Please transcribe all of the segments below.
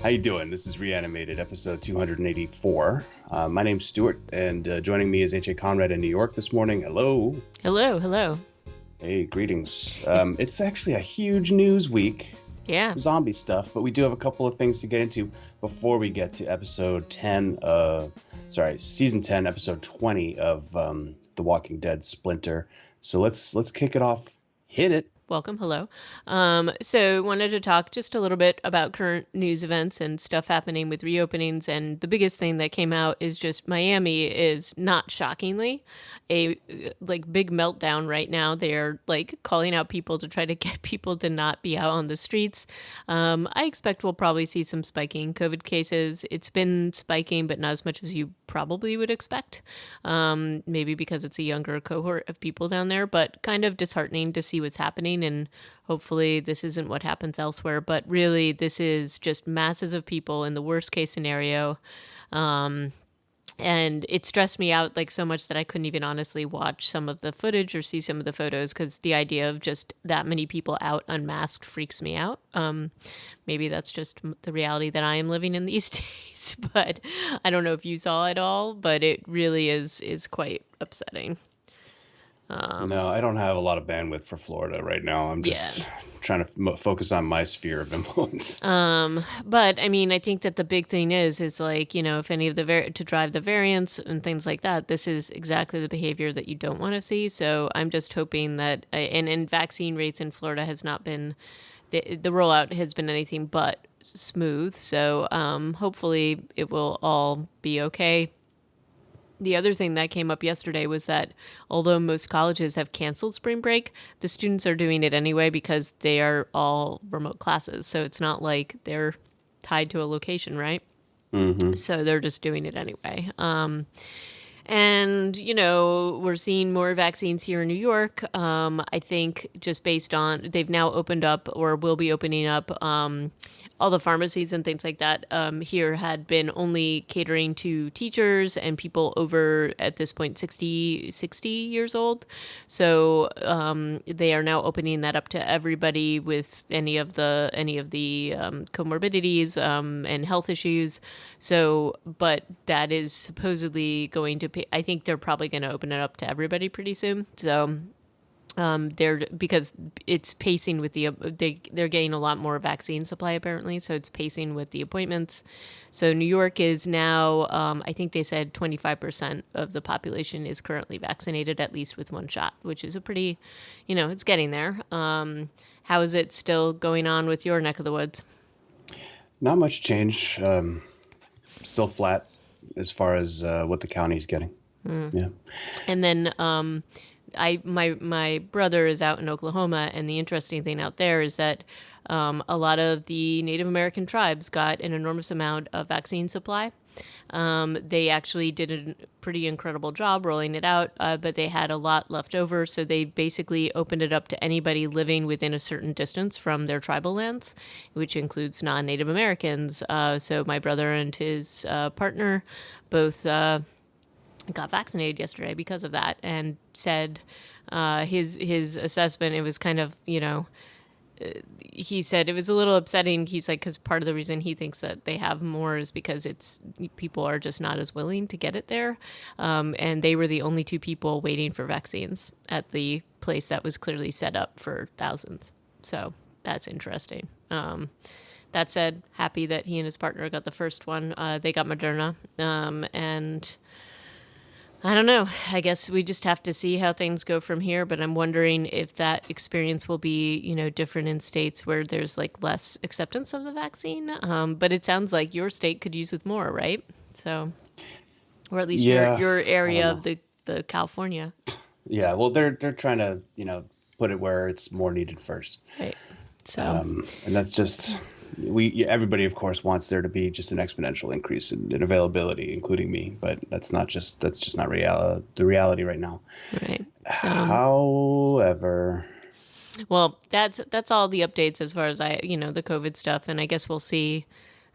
How you doing? This is Reanimated, episode 284. My name's Stuart, and joining me is H.A. Conrad in New York this morning. Hello. Hello. Hey, greetings. It's actually a huge news week. Yeah. Zombie stuff, but we do have a couple of things to get into before we get to season 10, episode 20 of The Walking Dead Splinter. So let's kick it off. Hit it. Welcome. Hello. So wanted to talk just a little bit about current news events and stuff happening with reopenings. And the biggest thing that came out is just Miami is, not shockingly, a big meltdown right now. They're calling out people to try to get people to not be out on the streets. I expect we'll probably see some spiking COVID cases. It's been spiking, but not as much as you probably would expect. Maybe because it's a younger cohort of people down there, but kind of disheartening to see what's happening. And hopefully this isn't what happens elsewhere, but really this is just masses of people in the worst case scenario. And it stressed me out so much that I couldn't even honestly watch some of the footage or see some of the photos, because the idea of just that many people out unmasked freaks me out. Maybe that's just the reality that I am living in these days, but I don't know if you saw it all, but it really is quite upsetting. No, I don't have a lot of bandwidth for Florida right now. I'm just trying to focus on my sphere of influence. But I mean, I think that the big thing is if any of the to drive the variants and things like that, this is exactly the behavior that you don't want to see. So I'm just hoping that, and vaccine rates in Florida has not been, the rollout has been anything but smooth. So hopefully it will all be okay. The other thing that came up yesterday was that although most colleges have canceled spring break, the students are doing it anyway because they are all remote classes. So it's not like they're tied to a location, right? Mm-hmm. So they're just doing it anyway. And, we're seeing more vaccines here in New York. I think just based on, they've now opened up or will be opening up all the pharmacies and things like that here had been only catering to teachers and people over, at this point, 60 years old. So they are now opening that up to everybody with any of the comorbidities and health issues. So, but that is supposedly going to I think they're probably going to open it up to everybody pretty soon. So because it's pacing with they're getting a lot more vaccine supply apparently, so it's pacing with the appointments. So New York is now, I think they said 25% of the population is currently vaccinated at least with one shot, which is a pretty, it's getting there. How is it still going on with your neck of the woods? Not much change. Still flat as far as what the county's getting. Yeah. And then my brother is out in Oklahoma, and the interesting thing out there is that a lot of the Native American tribes got an enormous amount of vaccine supply. They actually did a pretty incredible job rolling it out, but they had a lot left over, so they basically opened it up to anybody living within a certain distance from their tribal lands, which includes non-Native Americans. So my brother and his partner both got vaccinated yesterday because of that, and said his assessment, it was kind of, he said it was a little upsetting. He's like, because part of the reason he thinks that they have more is because people are just not as willing to get it there. And they were the only two people waiting for vaccines at the place that was clearly set up for thousands. So that's interesting. That said, happy that he and his partner got the first one. They got Moderna. And I don't know. I guess we just have to see how things go from here. But I'm wondering if that experience will be, different in states where there's less acceptance of the vaccine. But it sounds like your state could use with more, right? So, or at least your area of the California. Yeah. Well, they're trying to put it where it's more needed first. Right. So, and that's just. Everybody, of course, wants there to be just an exponential increase in availability, including me. But that's just not the reality right now. Right. So, however, well, that's all the updates as far as the COVID stuff, and I guess we'll see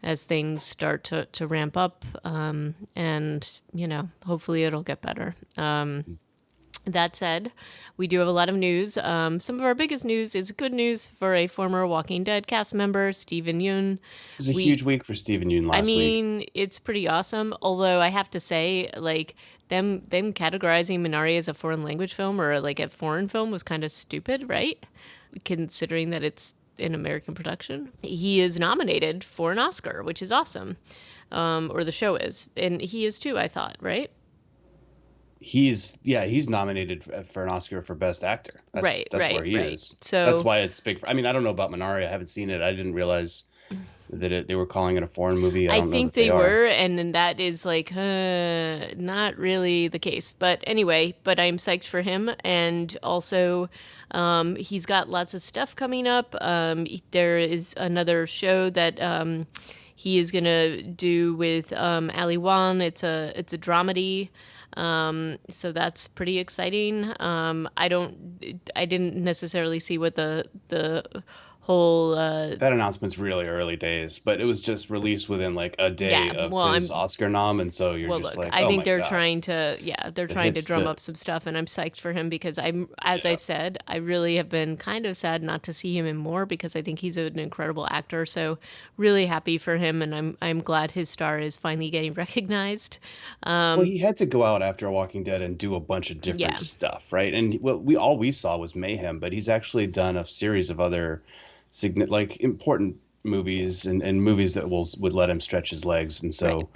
as things start to ramp up, and hopefully it'll get better. That said, we do have a lot of news. Some of our biggest news is good news for a former Walking Dead cast member, Steven Yeun. It was a We huge week for Steven Yeun I last week. mean, it's pretty awesome. Although I have to say, like them categorizing Minari as a foreign language film or like a foreign film was kind of stupid, right? Considering that it's an American production. He is nominated for an Oscar, which is awesome. Or the show is, and he is too. I thought, right? He's nominated for an Oscar for Best Actor. Right, That's where right, he right. is. That's So why it's big. I mean, I don't know about Minari. I haven't seen it. I didn't realize that they were calling it a foreign movie. I I don't know think that they they are. were, and then that is like not really the case. But anyway, but I'm psyched for him, and also he's got lots of stuff coming up. There is another show that he is gonna do with Ali Wan. It's a dramedy. So that's pretty exciting. I didn't necessarily see what the whole That announcement's really early days, but it was just released within like a day yeah. of Well, his Oscar nom, and so you're Well, just look, like, I oh think my they're God, trying to, yeah, they're it trying to hits drum the up some stuff, and I'm psyched for him because as yeah. I've said, I really have been kind of sad not to see him in more because I think he's an incredible actor. So, really happy for him, and I'm glad his star is finally getting recognized. Well, he had to go out after Walking Dead and do a bunch of different Yeah, stuff, right? And what we saw was Mayhem, but he's actually done a series of other like important movies and movies that would let him stretch his legs, and right. so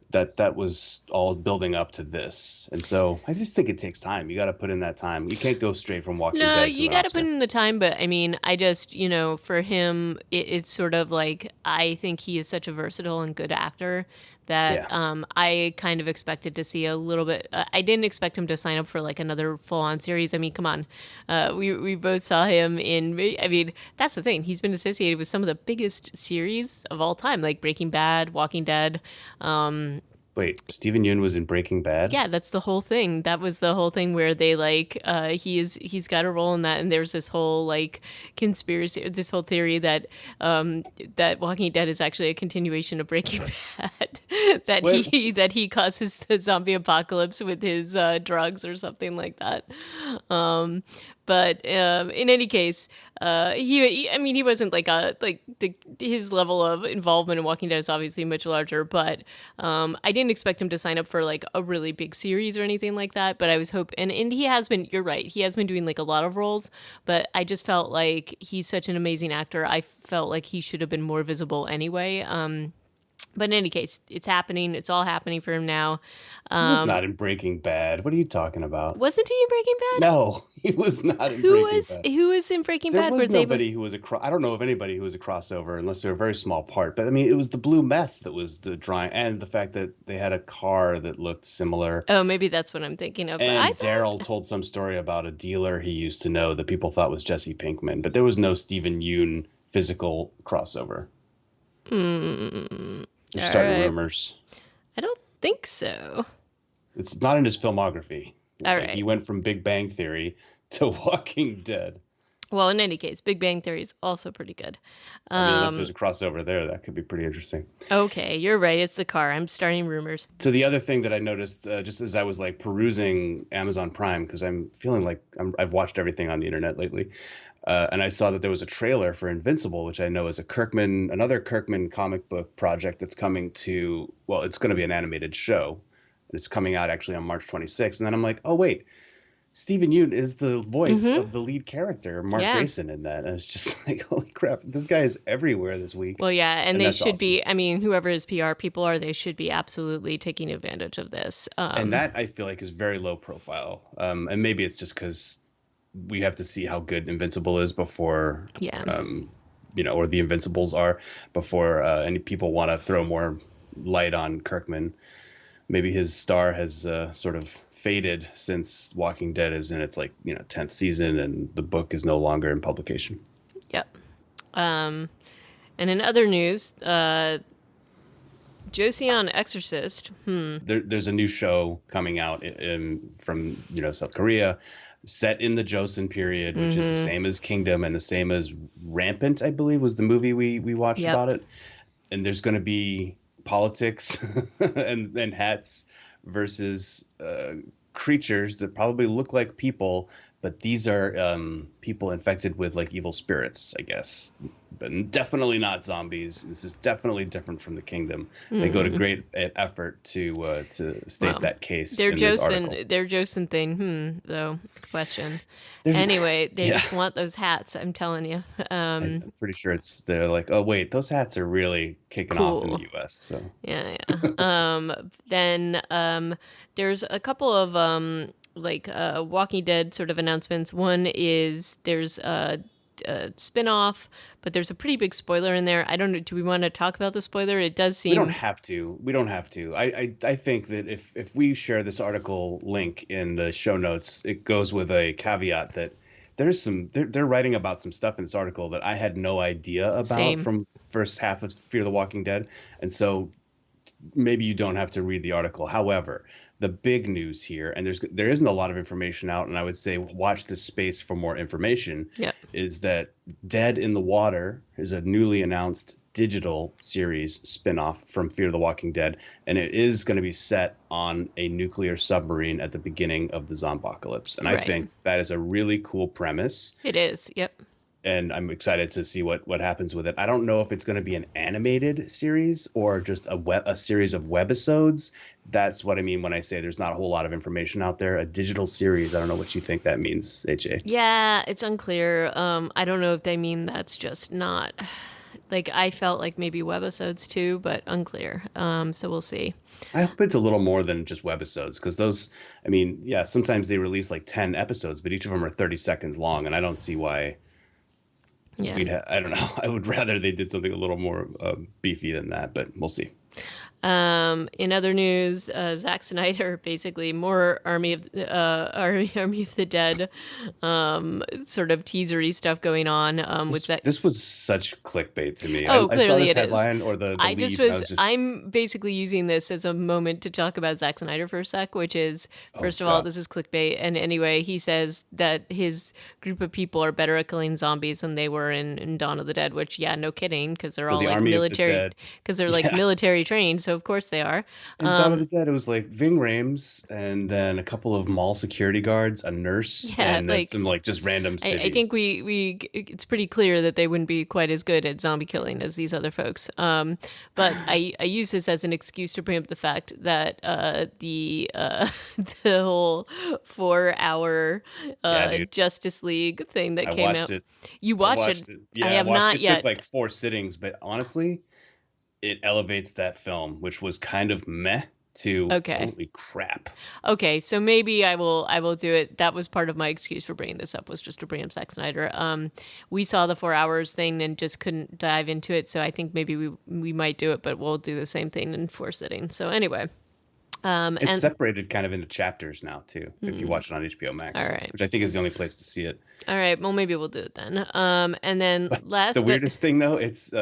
that was all building up to this. And so I just think it takes time. You got to put in that time. You can't go straight from Walking No, Dead to you an got to put Oscar. in the time, but I mean, I just, for him, it's sort of like I think he is such a versatile and good actor that Yeah. I kind of expected to see a little bit. I didn't expect him to sign up for like another full-on series. I mean, come on, we both saw him in. I mean, that's the thing. He's been associated with some of the biggest series of all time, like Breaking Bad, Walking Dead. Wait, Steven Yeun was in Breaking Bad? Yeah, that's the whole thing. That was the whole thing where they like he's got a role in that, and there's this whole like conspiracy, this whole theory that that Walking Dead is actually a continuation of Breaking Bad, that Wait, he causes the zombie apocalypse with his drugs or something like that. Um, but in any case, I mean, he wasn't like his level of involvement in Walking Dead is obviously much larger. But I didn't expect him to sign up for like a really big series or anything like that. But I was hoping, and he has been. You're right, he has been doing like a lot of roles. But I just felt like he's such an amazing actor. I felt like he should have been more visible anyway. But in any case, it's happening. It's all happening for him now. he was not in Breaking Bad. What are you talking about? Wasn't he in Breaking Bad? No, he was not in Breaking Bad. Who was in Breaking There Bad? Were was they? nobody who was I don't know of anybody who was a crossover unless they're a very small part. But I mean, it was the blue meth that was the drawing, and the fact that they had a car that looked similar. Oh, maybe that's what I'm thinking of. But I And thought, Daryl told some story about a dealer he used to know that people thought was Jesse Pinkman, but there was no Steven Yeun physical crossover. They're all starting right, rumors. I don't think so. It's not in his filmography. All Okay, right. he went from Big Bang Theory to Walking Dead. Well, in any case, Big Bang Theory is also pretty good. I mean, unless there's a crossover there, that could be pretty interesting. Okay, you're right. It's the car. I'm starting rumors. So the other thing that I noticed, just as I was like perusing Amazon Prime, because I'm feeling like I've watched everything on the internet lately, and I saw that there was a trailer for Invincible, which I know is another Kirkman comic book project that's coming to, well, it's going to be an animated show, and it's coming out actually on March 26th. And then I'm like, oh wait, Steven Yeun is the voice of the lead character, Mark Yeah. Grayson, in that. And it's just like, holy crap, this guy is everywhere this week. Well, yeah, and And they that's should awesome. be. I mean, whoever his PR people are, they should be absolutely taking advantage of this. And that I feel like is very low profile. And maybe it's just because we have to see how good Invincible is before, Yeah. Or the Invincibles are before any people want to throw more light on Kirkman. Maybe his star has sort of faded since Walking Dead is in its 10th season and the book is no longer in publication. Yep. And in other news, Josie on Exorcist. There's a new show coming out from South Korea, set in the Joseon period, which is the same as Kingdom and the same as Rampant, I believe, was the movie we watched Yep. about it. And there's going to be politics and hats versus creatures that probably look like people, but these are people infected with like evil spirits, I guess. But definitely not zombies. This is definitely different from the kingdom. They go to great effort to state Well, that case in this article. Their Joseon thing, though, question. There's, Anyway, they yeah, just want those hats, I'm telling you. I'm pretty sure they're like, oh wait, those hats are really kicking off in the Cool. U.S. So Yeah, yeah. Then there's a couple of Walking Dead sort of announcements. One is there's a spin-off, but there's a pretty big spoiler in there. I don't know. Do we want to talk about the spoiler? It does we don't seem have to. We don't have to. I think that if we share this article link in the show notes, it goes with a caveat that there's some they're writing about some stuff in this article that I had no idea about same. from first half of Fear the Walking Dead, and so maybe you don't have to read the article. However, the big news here, and there isn't a lot of information out, and I would say watch this space for more information, Yep. is that Dead in the Water is a newly announced digital series spinoff from Fear the Walking Dead, and it is going to be set on a nuclear submarine at the beginning of the zombocalypse. And I Right. think that is a really cool premise, It is. Yep. and I'm excited to see what happens with it. I don't know if it's going to be an animated series or just a series of webisodes. That's what I mean when I say there's not a whole lot of information out there. A digital series. I don't know what you think that means, AJ. Yeah, it's unclear. I don't know if they mean that's just not like I felt like maybe webisodes too, but unclear. So we'll see. I hope it's a little more than just webisodes, because those, I mean, yeah, sometimes they release like 10 episodes, but each of them are 30 seconds long, and I don't see why Yeah. I don't know. I would rather they did something a little more beefy than that, but we'll see. In other news, Zack Snyder, basically more Army of the Dead, sort of teasery stuff going on. With that. This was such clickbait to me. Oh, I saw clearly this it is. headline or the I lead, just and I was. was just, I'm basically using this as a moment to talk about Zack Snyder for a sec, which is oh first of all, God. this is clickbait, and anyway, he says that his group of people are better at killing zombies than they were in Dawn of the Dead. Which, yeah, no kidding, because they're So all the like Army of the military, Dead. because they're like Yeah. military trained. So of course they are. In Dawn of the Dead, it was like Ving Rhames and then a couple of mall security guards, a nurse, Yeah, and then like some like just random I think cities. it's pretty clear that they wouldn't be quite as good at zombie killing as these other folks. But I use this as an excuse to bring up the fact that the whole 4 hour Yeah, dude. Justice League thing that I came watched out. it. You I watched it? watched it. I Yeah, I have watched not it. Took yet. like 4 sittings, but honestly, it elevates that film, which was kind of meh, to Okay. holy crap. Okay, so maybe I will do it. That was part of my excuse for bringing this up, was just to bring up Zack Snyder. We saw the 4 hours thing and just couldn't dive into it, so I think maybe we might do it, but we'll do the same thing in 4 sittings. So anyway, It's and separated kind of into chapters now too, if you watch it on HBO all Max, right, which I think is the only place to see it. all right. Well, maybe we'll do it then. And then The last, but weirdest thing though, it's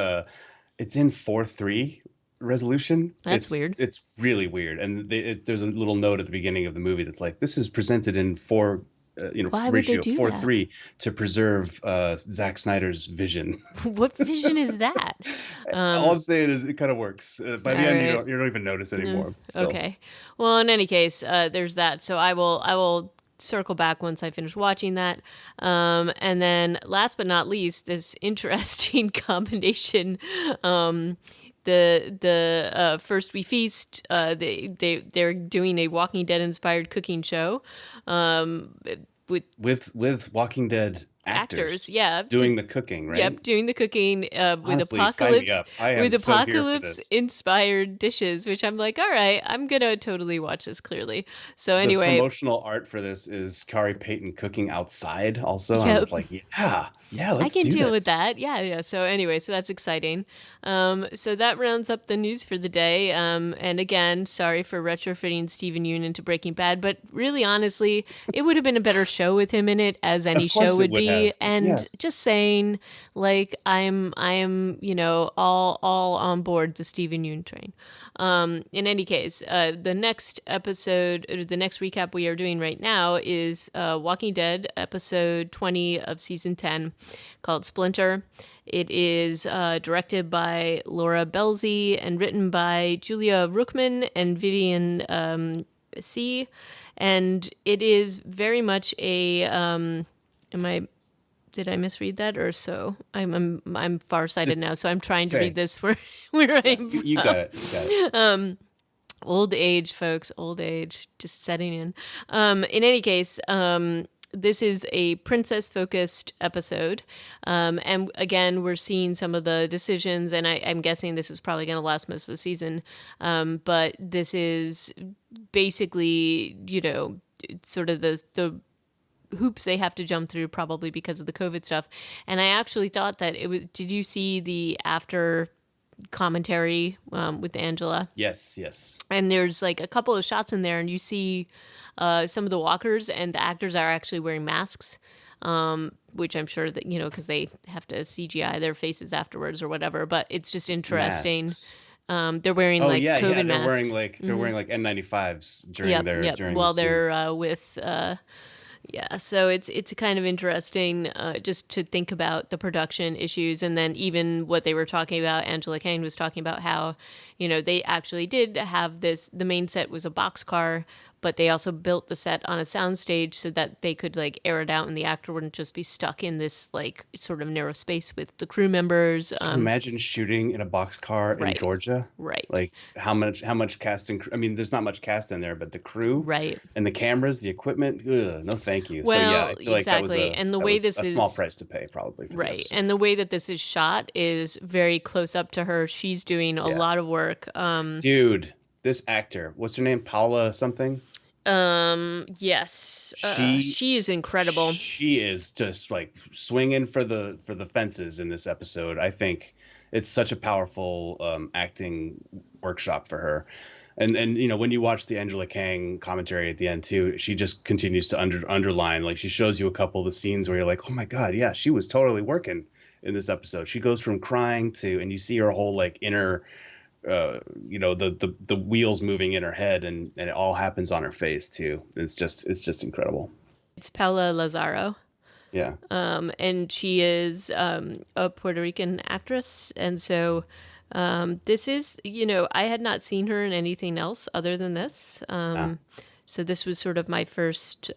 in 4:3 resolution. that's weird. It's really weird, and there's a little note at the beginning of the movie that's like, this is presented in Why would they ratio do four that? three to preserve Zack Snyder's vision. What vision is that? All I'm saying is it kind of works. By the All end, right. you don't even notice anymore. Still. Okay. Well, in any case, there's that. So I will circle back once I finish watching that. And then last but not least, this interesting combination. The First We Feast. They're doing a Walking Dead inspired cooking show. With With Walking Dead actors, yeah, doing the cooking, right? yep, doing the cooking with Honestly, sign me apocalypse up. I am with so here for apocalypse this. inspired dishes, which I'm like, all right, I'm gonna totally watch this clearly. So The anyway, promotional art for this is Kari Payton cooking outside also. And I yep, was like, yeah, I let's can do deal with this. that. Yeah, yeah. So anyway, so that's exciting. So that rounds up the news for the day. And again, sorry for retrofitting Stephen Yeun into Breaking Bad, but really, honestly, it would have been a better show with him in it, as any Of course show it would would be. have. And Yes. just saying, like, I am, all on board the Stephen Yeun train. In any case, the next episode, or the next recap we are doing right now is Walking Dead, episode 20 of season 10, called Splinter. It is directed by Laura Belzy and written by Julia Rookman and Vivian see, and it is very much a. Am I? Did I misread that or so? I'm farsighted now, It's so I'm trying to read same. this for where Yeah, I'm you from. got it. You got it. Old age, folks, old age, just setting in. In any case, this is a princess focused episode. And again, we're seeing some of the decisions, and I'm guessing this is probably going to last most of the season. But this is basically, sort of the hoops they have to jump through probably because of the COVID stuff. And I actually thought that it was, did you see the after commentary with Angela? Yes, yes. And there's like a couple of shots in there, and you see some of the walkers, and the actors are actually wearing masks, which I'm sure that, because they have to CGI their faces afterwards or whatever. But it's just interesting. Masks. They're wearing Oh like yeah, yeah. COVID masks. They're wearing like N95s during Yep, their yep. during the While scene. they're with yeah, so it's kind of interesting just to think about the production issues, and then even what they were talking about. Angela Kang was talking about how, they actually did have this. The main set was a boxcar, but they also built the set on a soundstage so that they could like air it out, and the actor wouldn't just be stuck in this like sort of narrow space with the crew members. Can you imagine shooting in a boxcar in Right, Georgia? right, Like how much cast and I mean, there's not much cast in there, but the crew right. and the cameras, the equipment, ugh, no thank you. So yeah, Well, I feel like exactly. And the that way was this a small is price to pay probably for the right, episode. and the way that this is shot is very close up to her. She's doing a Yeah. lot of work. Dude, this actor, what's her name? Paola something? Yes, She she is incredible. she is just like swinging for the fences in this episode. I think it's such a powerful acting workshop for her. And when you watch the Angela Kang commentary at the end too, she just continues to underline, like she shows you a couple of the scenes where you're like, oh my god, yeah, she was totally working in this episode. She goes from crying to, and you see her whole like inner the wheels moving in her head, and it all happens on her face too. It's just incredible. It's Paola Lázaro. Yeah. And she is a Puerto Rican actress, and so this is, I had not seen her in anything else other than this. So this was sort of my first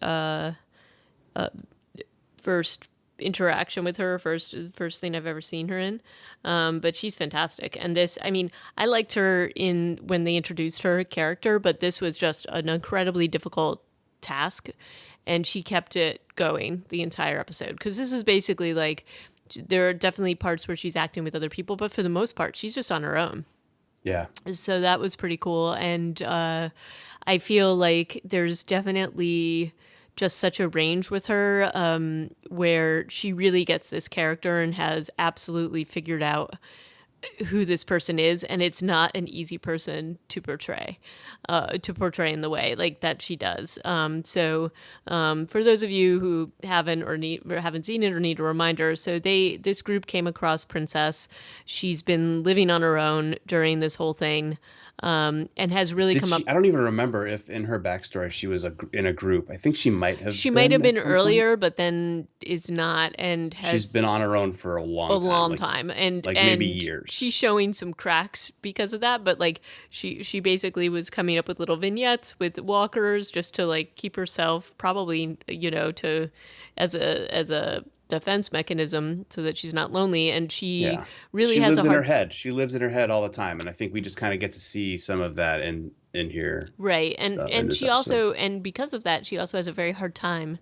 interaction with her, first thing I've ever seen her in. But she's fantastic. And this, I mean, I liked her in when they introduced her character, but this was just an incredibly difficult task, and she kept it going the entire episode, because this is basically like, there are definitely parts where she's acting with other people, but for the most part she's just on her own. Yeah. So that was pretty cool. And I feel like there's definitely just such a range with her, where she really gets this character and has absolutely figured out who this person is, and it's not an easy person to portray in the way like that she does. So for those of you who haven't seen it or need a reminder, so this group came across Princess. She's been living on her own during this whole thing, and has really come up. I don't even remember if in her backstory she was in a group. I think she might have. She might have been at some earlier, point. but then is not, and She's has been on her own for a long time, and like and maybe years. she's showing some cracks because of that. But like she basically was coming up with little vignettes with walkers just to like keep herself, probably to as a defense mechanism so that she's not lonely. And she really has lives a in her hard head. She lives in her head all the time, and I think we just kind of get to see some of that in here. right. in And this she episode. also, and because of that, she also has a very hard time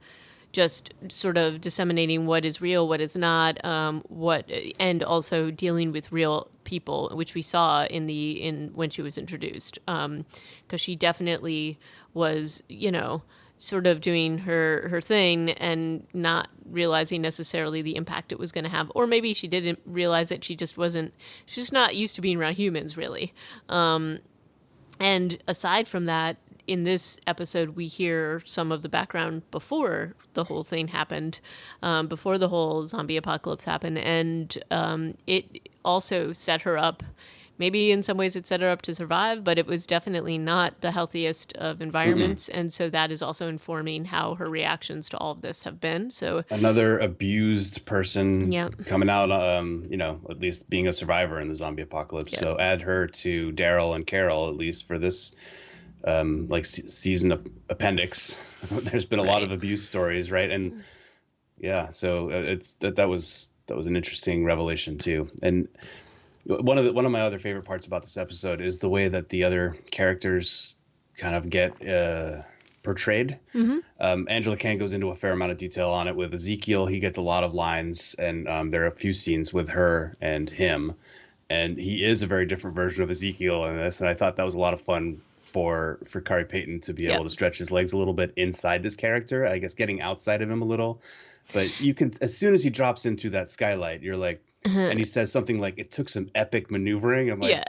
just sort of disseminating what is real, what is not, and also dealing with real people, which we saw in when she was introduced, because she definitely was, sort of doing her thing and not realizing necessarily the impact it was going to have, or maybe she didn't realize it. She's just not used to being around humans, really. And aside from that, in this episode, we hear some of the background before the whole thing happened, before the whole zombie apocalypse happened. And it also set her up. Maybe in some ways it set her up to survive, but it was definitely not the healthiest of environments. And so that is also informing how her reactions to all of this have been. So Another abused person Yep. coming out, at least being a survivor in the zombie apocalypse. Yep. So add her to Daryl and Carol, at least for this like season appendix. There's been a lot of Right. abuse stories, right? And yeah, so it's that was an interesting revelation too. And one of my other favorite parts about this episode is the way that the other characters kind of get portrayed. Mm-hmm. Angela Kang goes into a fair amount of detail on it with Ezekiel. He gets a lot of lines, and there are a few scenes with her and him, and he is a very different version of Ezekiel in this. And I thought that was a lot of fun for Kari Payton to be able Yep. to stretch his legs a little bit inside this character. I guess getting outside of him a little, but you can, as soon as he drops into that skylight, you're like, and he says something like, "It took some epic maneuvering." I'm like, Yeah.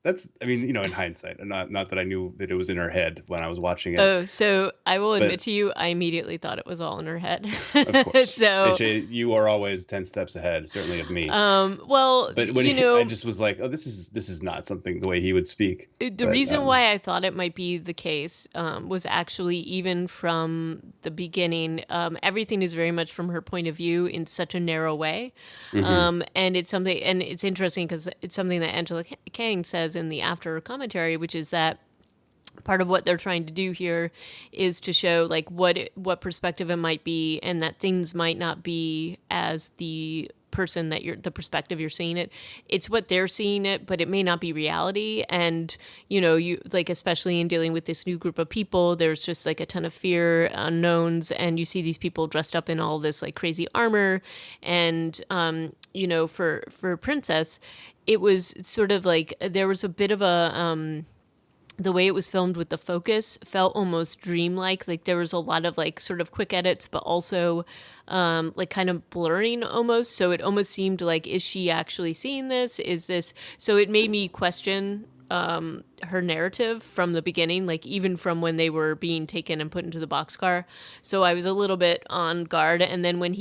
that's, I mean, in hindsight, and not that I knew that it was in her head when I was watching it, Oh, so I will admit but to you, I immediately thought it was all in her head. of course, So, HA, you are always 10 steps ahead, certainly of me. well, But when I just was like, oh, this is not something the way he would speak. the But reason why I thought it might be the case was actually even from the beginning. Everything is very much from her point of view in such a narrow way, mhm. and it's interesting because it's something that Angela Kang says in the after commentary, which is that part of what they're trying to do here is to show like what perspective it might be, and that things might not be as the person that you're the perspective you're seeing it's what they're seeing it, but it may not be reality. And you like, especially in dealing with this new group of people, there's just like a ton of fear, unknowns, and you see these people dressed up in all this like crazy armor. And for Princess, it was sort of like there was a bit of a the way it was filmed with the focus felt almost dreamlike. Like there was a lot of like sort of quick edits, but also like kind of blurring almost. So it almost seemed like, is she actually seeing this? Is this? So it made me question her narrative from the beginning, like even from when they were being taken and put into the boxcar. So I was a little bit on guard. And then when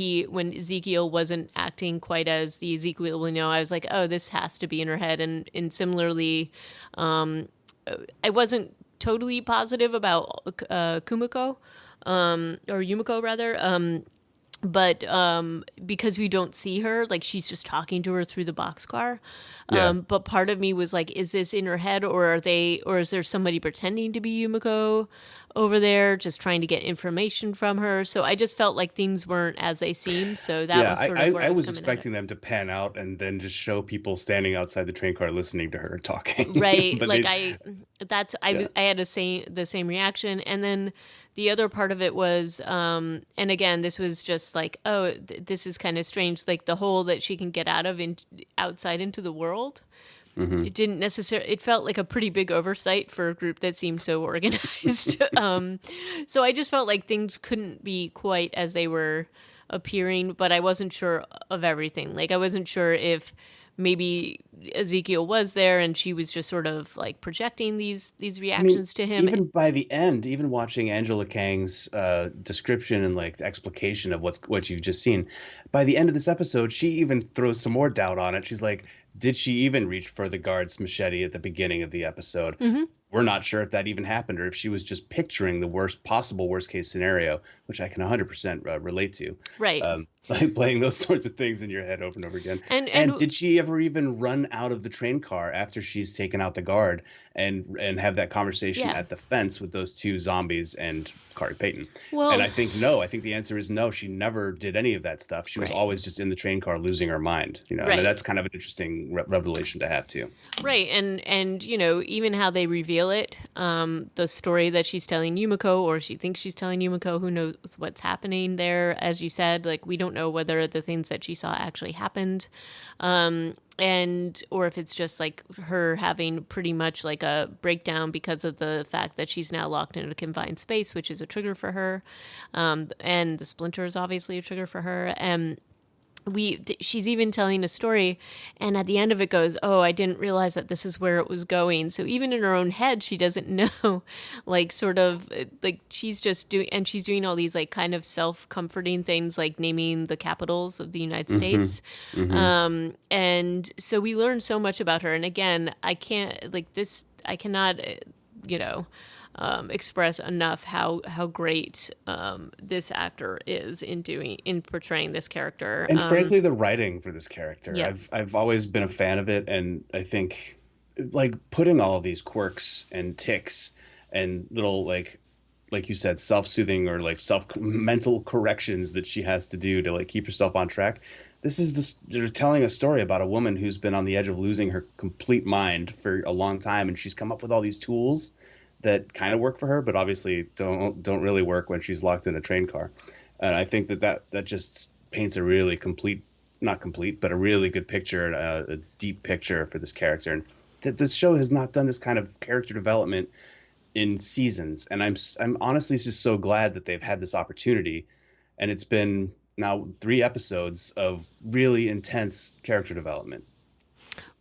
Ezekiel wasn't acting quite as the Ezekiel we know, I was like, oh, this has to be in her head. And similarly, I wasn't totally positive about Kumiko, or Yumiko rather, but because we don't see her, like she's just talking to her through the boxcar. Yeah. But part of me was like, is this in her head, or is there somebody pretending to be Yumiko over there, just trying to get information from her? So I just felt like things weren't as they seemed. So that Yeah, was sort of where I I was was coming at it. expecting them to pan out and then just show people standing outside the train car listening to her talking. Right. But Like they, yeah, I had the same reaction. And then the other part of it was, and again, this was just like, oh, this is kind of strange. Like the hole that she can get out of outside into the world. hmm It didn't necessarily, it felt like a pretty big oversight for a group that seemed so organized. So I just felt like things couldn't be quite as they were appearing, but I wasn't sure of everything. Like I wasn't sure if maybe Ezekiel was there and she was just sort of like projecting these I mean, reactions to him. even by the end, even watching Angela Kang's description and like explication of what you've just seen, by the end of this episode, she even throws some more doubt on it. She's like, "Did she even reach for the guard's machete at the beginning of the episode? Hmm. We're not sure if that even happened, or if she was just picturing the worst case scenario," which I can 100% relate to. Right. Like playing those sorts of things in your head over and over again. And And did she ever even run out of the train car after she's taken out the guard and have that conversation yeah. at the fence with those two zombies and Kari Payton? And Well, I think no. I think the answer is no. She never did any of that stuff. She was right. always just in the train car losing her mind. And Right. that's kind of an interesting revelation to have too. Right, and even how they reveal it, the story that she's telling Yumiko, or she thinks she's telling Yumiko, who knows what's happening there? As you said, like we don't know whether the things that she saw actually happened, and or if it's just like her having pretty much like a breakdown because of the fact that she's now locked in a confined space, which is a trigger for her, and the splinter is obviously a trigger for her, and she's even telling a story, and at the end of it goes, oh, I didn't realize that this is where it was going. So even in her own head, she doesn't know, like sort of like she's just doing, and she's doing all these like kind of self-comforting things, like naming the capitals of the United hmm States. hmm And so we learn so much about her. And again, I cannot, you know, express enough how great this actor is in portraying this character. And frankly, the writing for this character, Yeah, I've always been a fan of it, and I think like putting all of these quirks and ticks and little like you said, self-soothing or like self mental corrections that she has to do to like keep herself on track. This is this They're telling a story about a woman who's been on the edge of losing her complete mind for a long time, and she's come up with all these tools that kind of work for her, but obviously don't really work when she's locked in a train car. And I think that just paints a really complete, not complete, but a really good picture, a deep picture for this character. And this show has not done this kind of character development in seasons, and I'm honestly just so glad that they've had this opportunity, and it's been now 3 episodes of really intense character development.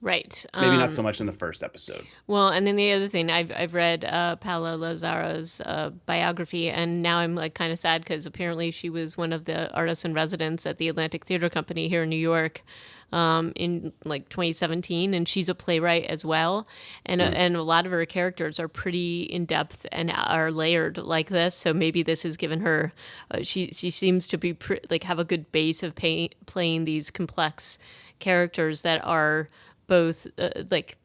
Right. Maybe not so much in the first episode. Well, and then the other thing, I've read Paola Lazaro's biography, and now I'm like kind of sad because apparently she was one of the artists in residence at the Atlantic Theater Company here in New York in like 2017, and she's a playwright as well, and a lot of her characters are pretty in depth and are layered like this. So maybe this has given her, she seems to be like have a good base of playing these complex characters that are both like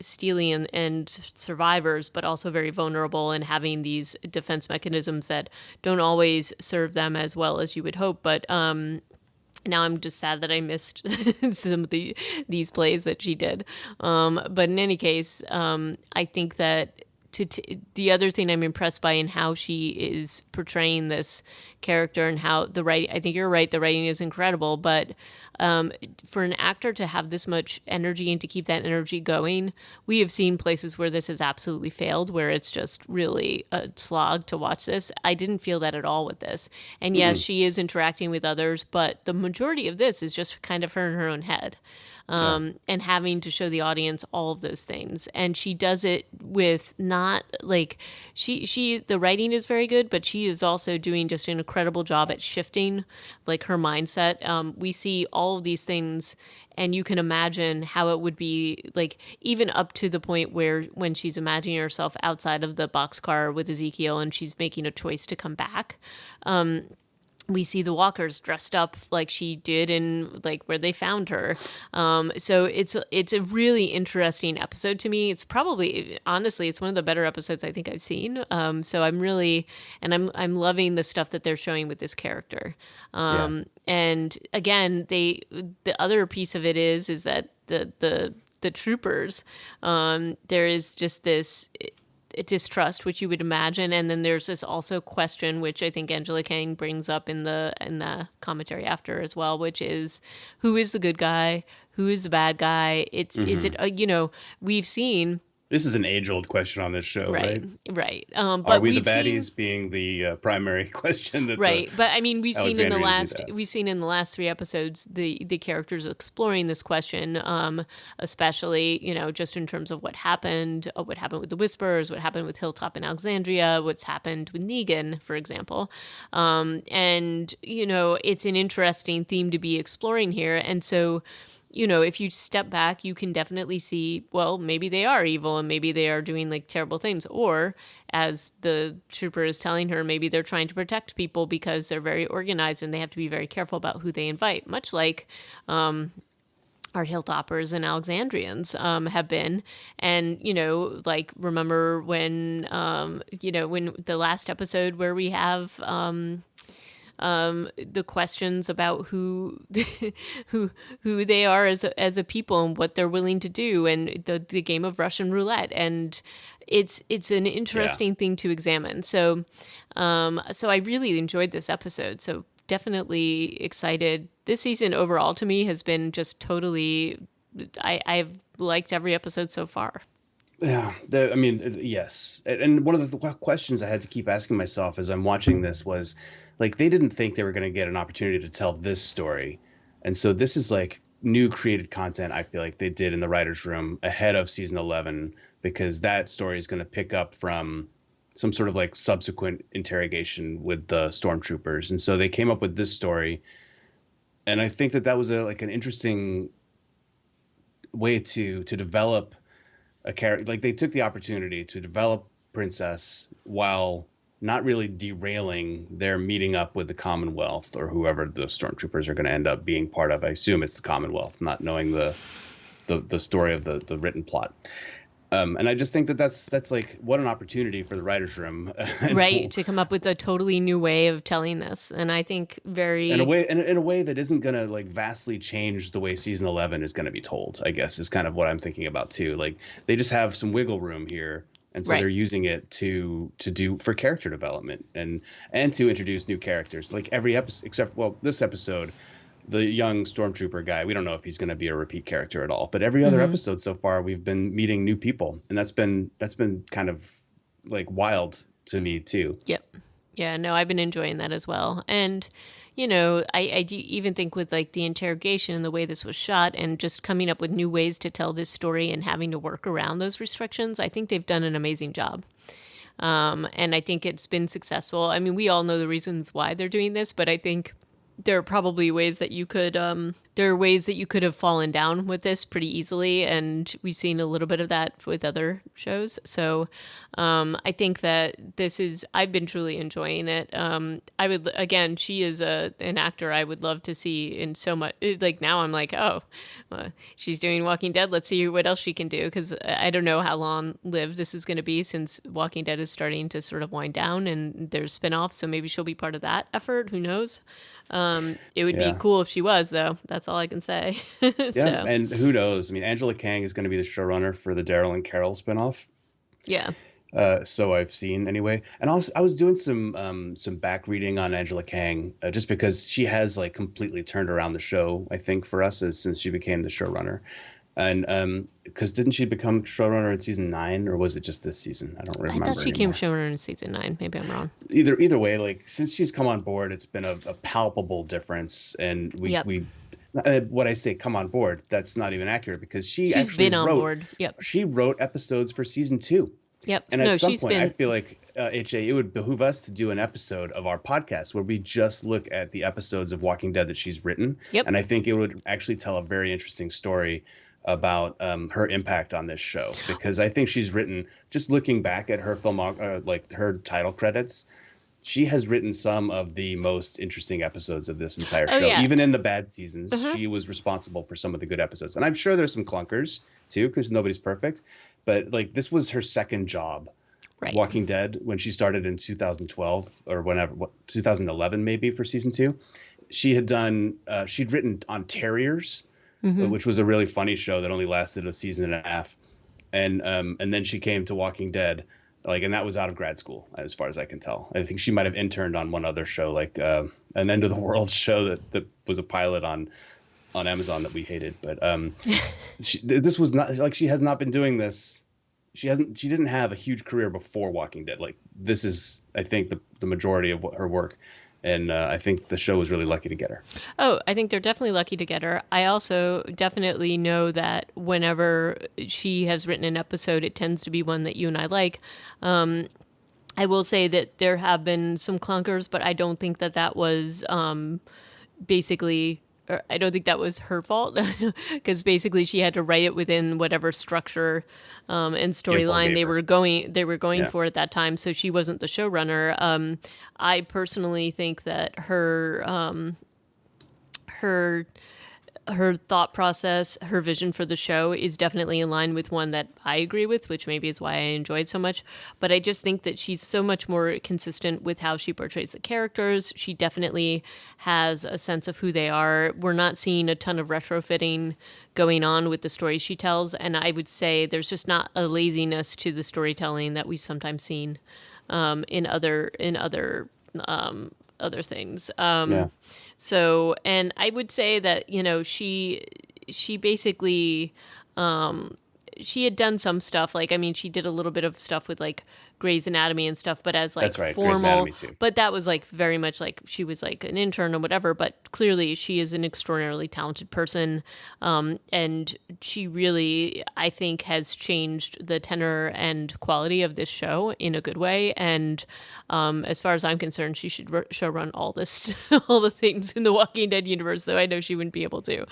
steely and survivors, but also very vulnerable and having these defense mechanisms that don't always serve them as well as you would hope. But now I'm just sad that I missed some of these plays that she did. But in any case, I think that the other thing I'm impressed by in how she is portraying this character and how the writing, I think you're right, the writing is incredible, but for an actor to have this much energy and to keep that energy going, we have seen places where this has absolutely failed, where it's just really a slog to watch this. I didn't feel that at all with this. And yes, she is interacting with others, but the majority of this is just kind of her in her own head. And having to show the audience all of those things. And she does it with not like the writing is very good, but she is also doing just an incredible job at shifting like her mindset. We see all of these things and you can imagine how it would be like even up to the point where when she's imagining herself outside of the boxcar with Ezekiel and she's making a choice to come back. We see the walkers dressed up like she did in like where they found her. So it's a really interesting episode to me. It's probably, honestly, it's one of the better episodes I think I've seen. So I'm really, and I'm loving the stuff that they're showing with this character. And again, the other piece of it is that the troopers, there is just this distrust, which you would imagine, and then there's this also question, which I think Angela Kang brings up in the commentary after as well, which is who is the good guy, who is the bad guy? Is it we've seen. This is an age-old question on this show, right? Right. But are we the baddies being the primary question? That right. But I mean, we've seen in the last 3 episodes the characters exploring this question, especially just in terms of what happened with the Whisperers, what happened with Hilltop and Alexandria, what's happened with Negan, for example, and it's an interesting theme to be exploring here, and so. If you step back, you can definitely see, well, maybe they are evil and maybe they are doing like terrible things. Or as the trooper is telling her, maybe they're trying to protect people because they're very organized and they have to be very careful about who they invite, much like our Hilltoppers and Alexandrians have been. And, like remember when, when the last episode where we have the questions about who who they are as a people and what they're willing to do, and the game of Russian roulette, and it's an interesting thing to examine. So I really enjoyed this episode. So definitely excited. This season overall to me has been just totally. I've liked every episode so far. Yeah, yes. And one of the questions I had to keep asking myself as I'm watching this was, like, they didn't think they were going to get an opportunity to tell this story. And so this is like new created content I feel like they did in the writer's room ahead of season 11, because that story is going to pick up from some sort of like subsequent interrogation with the stormtroopers. And so they came up with this story. And I think that was an interesting way to develop a character. Like, they took the opportunity to develop Princess while not really derailing their meeting up with the Commonwealth or whoever the stormtroopers are going to end up being part of. I assume it's the Commonwealth, not knowing the story of the written plot. And I just think that that's like what an opportunity for the writers' room, and Right, to come up with a totally new way of telling this. And I think in a very, way, in a way that isn't gonna like vastly change the way season 11 is gonna be told. I guess is kind of what I'm thinking about too. Like they just have some wiggle room here, and so right. they're using it to do for character development and to introduce new characters. Like every episode, except well, this episode, the young stormtrooper guy, we don't know if he's going to be a repeat character at all, but every other Hmm. episode so far we've been meeting new people, and that's been kind of like wild to me too. Yep. Yeah, no, I've been enjoying that as well. And, you know, I do even think with like the interrogation and the way this was shot and just coming up with new ways to tell this story and having to work around those restrictions, I think they've done an amazing job. And I think it's been successful. I mean, we all know the reasons why they're doing this, but I think there are probably ways that you could there are ways that you could have fallen down with this pretty easily, and we've seen a little bit of that with other shows. So I think that this is I've been truly enjoying it. I would again, she is an actor I would love to see in so much. Like now I'm like, oh, she's doing Walking Dead, let's see what else she can do, because I don't know how long lived this is going to be, since Walking Dead is starting to sort of wind down and there's spin-offs, so maybe she'll be part of that effort, who knows. It would be Yeah. cool if she was, though. That's all I can say. Yeah, So, and who knows? I mean, Angela Kang is going to be the showrunner for the Daryl and Carol spinoff. yeah. So I've seen anyway, and I was doing some back reading on Angela Kang, just because she has like completely turned around the show. I think for us, since she became the showrunner, and because didn't she become showrunner in season 9, or was it just this season? I don't I thought remember she came anymore. showrunner in season 9. Maybe I'm wrong. Either way, like since she's come on board, it's been a palpable difference, and Yep. we what I say come on board, that's not even accurate, because she She's actually been on wrote board. Yep. she wrote episodes for season 2. Yep. And at No, some she's point, I been. feel like HA, it would behoove us to do an episode of our podcast where we just look at the episodes of Walking Dead that she's written, Yep. and I think it would actually tell a very interesting story about her impact on this show, because I think she's written, just looking back at her film, like her title credits, she has written some of the most interesting episodes of this entire Oh, show. yeah. Even in the bad seasons, Uh-huh. she was responsible for some of the good episodes. And I'm sure there's some clunkers too, because nobody's perfect. But like this was her second job, Right. Walking Dead, when she started in 2012 or whenever, 2011 maybe, for season 2. She had done, she'd written on Terriers, which was a really funny show that only lasted a season and a half. And then she came to Walking Dead, like, and that was out of grad school, as far as I can tell. I think she might have interned on one other show, like an End of the World show that was a pilot on Amazon that we hated. But this was not like, she has not been doing this. She didn't have a huge career before Walking Dead. Like this is, I think, the majority of her work. And I think the show was really lucky to get her. Oh, I think they're definitely lucky to get her. I also definitely know that whenever she has written an episode, it tends to be one that you and I like. I will say that there have been some clunkers, but I don't think that was basically, or I don't think that was her fault, because basically she had to write it within whatever structure and Gimple storyline gave her. they were going Yeah. for at that time. So she wasn't the showrunner. I personally think that her her thought process, her vision for the show is definitely in line with one that I agree with, which maybe is why I enjoyed so much. But I just think that she's so much more consistent with how she portrays the characters. She definitely has a sense of who they are. We're not seeing a ton of retrofitting going on with the stories she tells, and I would say there's just not a laziness to the storytelling that we've sometimes seen in other things. Yeah. So, and I would say that, you know, she basically she had done some stuff. Like, I mean, she did a little bit of stuff with like Grey's Anatomy and stuff, but as like That's right, Grey's formal. Anatomy too. But that was like very much like she was like an intern or whatever. But clearly, she is an extraordinarily talented person, and she really, I think, has changed the tenor and quality of this show in a good way. And as far as I'm concerned, she should show run all this, all the things in the Walking Dead universe. Though I know she wouldn't be able to.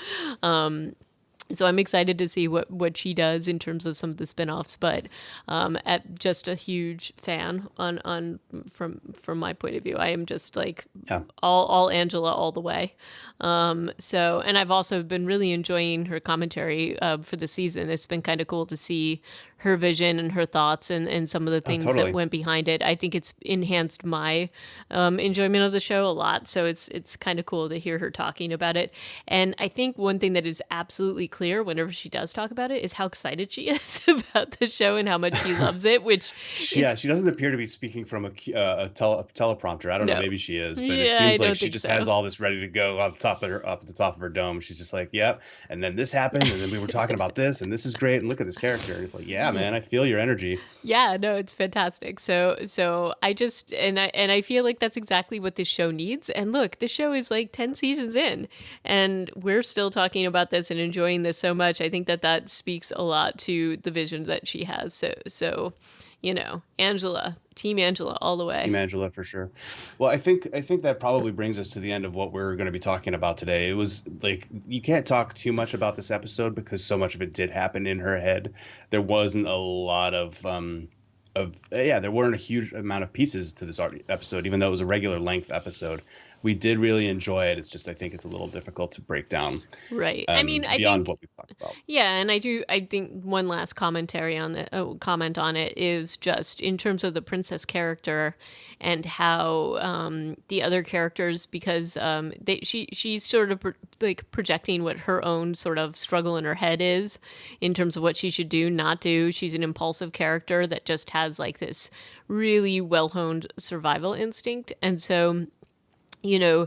So I'm excited to see what she does in terms of some of the spin-offs, but at just a huge fan on from my point of view. I am just like Yeah. all Angela all the way. So, and I've also been really enjoying her commentary for the season. It's been kind of cool to see her vision and her thoughts and some of the Oh, things that totally. went behind it. I think it's enhanced my enjoyment of the show a lot. So it's kind of cool to hear her talking about it. And I think one thing that is absolutely clear whenever she does talk about it is how excited she is about the show and how much she loves it, which Yeah, is she doesn't appear to be speaking from a teleprompter. I don't know, no. maybe she is, but it Yeah, I seems like don't she think just has so. all this ready to go up at the top of her dome. She's just like, "Yep," and then this happened, and then we were talking about this, and this is great, and look at this character. And it's like, yeah, man, I feel your energy. Yeah, no, it's fantastic. So I just and I feel like that's exactly what this show needs. And look, this show is like 10 seasons in and we're still talking about this and enjoying this so much. I think that that speaks a lot to the vision that she has. Angela, team Angela all the way. Team Angela for sure. Well, I think that probably brings us to the end of what we're going to be talking about today. It was like you can't talk too much about this episode because so much of it did happen in her head. There wasn't a lot of yeah, there weren't a huge amount of pieces to this episode, even though it was a regular length episode. We did really enjoy it. It's just I think it's a little difficult to break down Right. I mean, I beyond think what we've talked about. yeah, and I think one last commentary on it, comment on it is just in terms of the princess character and how the other characters, because she's sort of like projecting what her own sort of struggle in her head is in terms of what she should do, not do. She's an impulsive character that just has like this really well honed survival instinct, and so you know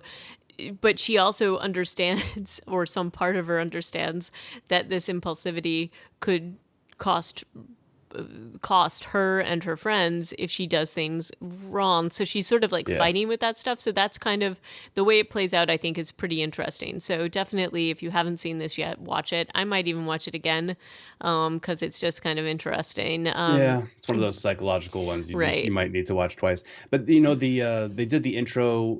but she also understands, or some part of her understands, that this impulsivity could cost cost her and her friends if she does things wrong. So she's sort of like Yeah. fighting with that stuff. So that's kind of the way it plays out, I think, is pretty interesting. So definitely, if you haven't seen this yet, watch it. I might even watch it again because it's just kind of interesting. Yeah, it's one of those psychological ones you Right. might need to watch twice. But they did the intro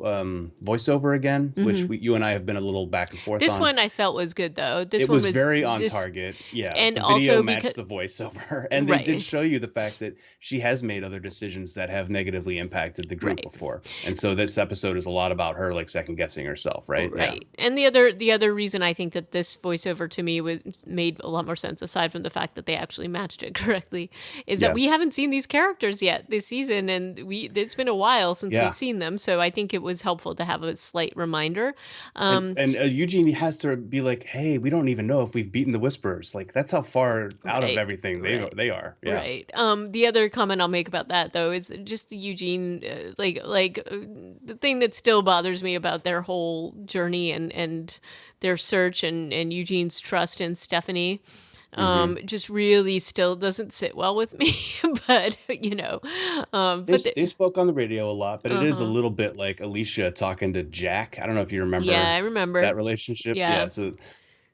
voiceover again, which you and I have been a little back and forth This on. one I felt was good, though. This It one was was very on this, target. Yeah, and the video also because, matched the voiceover, and they did right. show you the fact that she has made other decisions that have negatively impacted the group Right. before. And so this episode is a lot about her like second guessing herself, right? Yeah. Right. And the other reason I think that this voiceover to me was made a lot more sense, aside from the fact that they actually matched it correctly, is that Yeah. we haven't seen these characters yet this season, and it's been a while since Yeah. we've seen them. So I think it was helpful to have a slight reminder. And Eugene has to be like, "Hey, we don't even know if we've beaten the Whisperers." Like that's how far out of Right. everything Right. they are. Yeah. Right. The other comment I'll make about that though is just the Eugene, the thing that still bothers me about their whole journey and their search and Eugene's trust in Stephanie. Hmm. Just really still doesn't sit well with me, but They but the, they spoke on the radio a lot, but it is a uh-huh. little bit like Alicia talking to Jack. I don't know if you Yeah, remember I remember. that relationship. Yeah. Yeah, so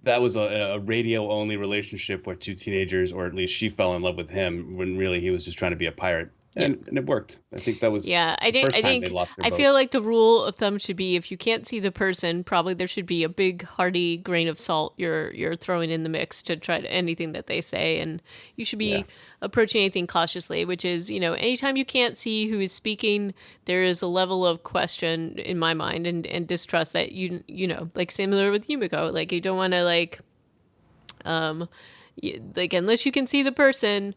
that was a radio only relationship where two teenagers, or at least she fell in love with him when really he was just trying to be a pirate, Yeah. and it worked. I think that was Yeah, I the think first I time they think lost their I boat. feel like the rule of thumb should be if you can't see the person, probably there should be a big hearty grain of salt you're throwing in the mix to try to anything that they say, and you should Yeah, be approaching anything cautiously, which is, anytime you can't see who is speaking, there is a level of question in my mind and distrust that like similar with Yumiko, like you don't want to like unless you can see the person,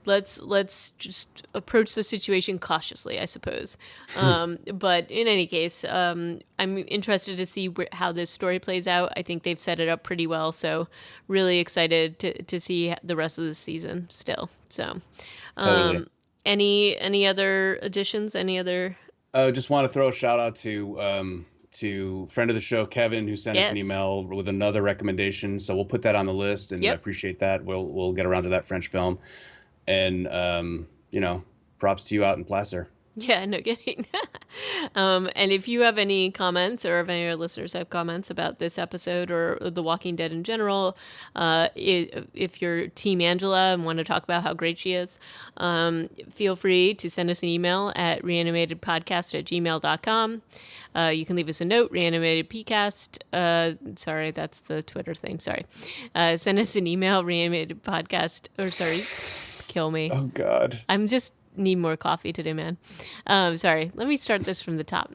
let's just approach the situation cautiously, I suppose. But in any case, I'm interested to see how this story plays out. I think they've set it up pretty well, so really excited to see the rest of the season still. So, totally. any other additions? Any other? Just want to throw a shout out to friend of the show Kevin, who sent us an Yes. email with another recommendation. So we'll put that on the list, and I Yep. appreciate that. We'll get around to that French film, and props to you out in Placer. Yeah, no kidding. And if you have any comments, or if any of our listeners have comments about this episode or The Walking Dead in general, if you're Team Angela and want to talk about how great she is, feel free to send us an email at reanimatedpodcast@gmail.com. You can leave us a note, reanimatedpcast. Sorry, that's the Twitter thing. Sorry. Send us an email, reanimatedpodcast, or sorry, kill me. Oh, God. I'm just need more coffee today, man. Sorry, let me start this from the top.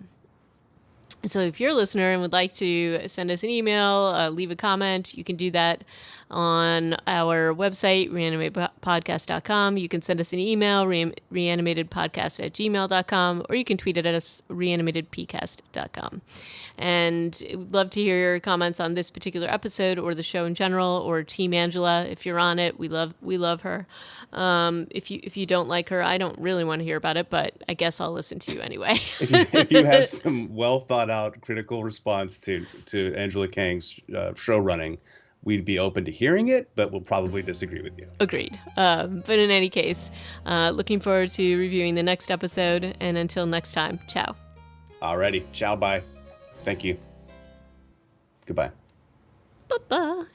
So if you're a listener and would like to send us an email, leave a comment, you can do that on our website, reanimatedpodcast.com. You can send us an email, reanimatedpodcast@gmail.com, or you can tweet it at us, reanimatedpcast.com. And we'd love to hear your comments on this particular episode or the show in general, or Team Angela. If you're on it, we love her. If you don't like her, I don't really want to hear about it, but I guess I'll listen to you anyway. If you have some well thought out critical response to Angela Kang's show running, we'd be open to hearing it, but we'll probably disagree with you. Agreed. But in any case, looking forward to reviewing the next episode. And until next time, ciao. Alrighty. Ciao. Bye. Thank you. Goodbye. Bye-bye.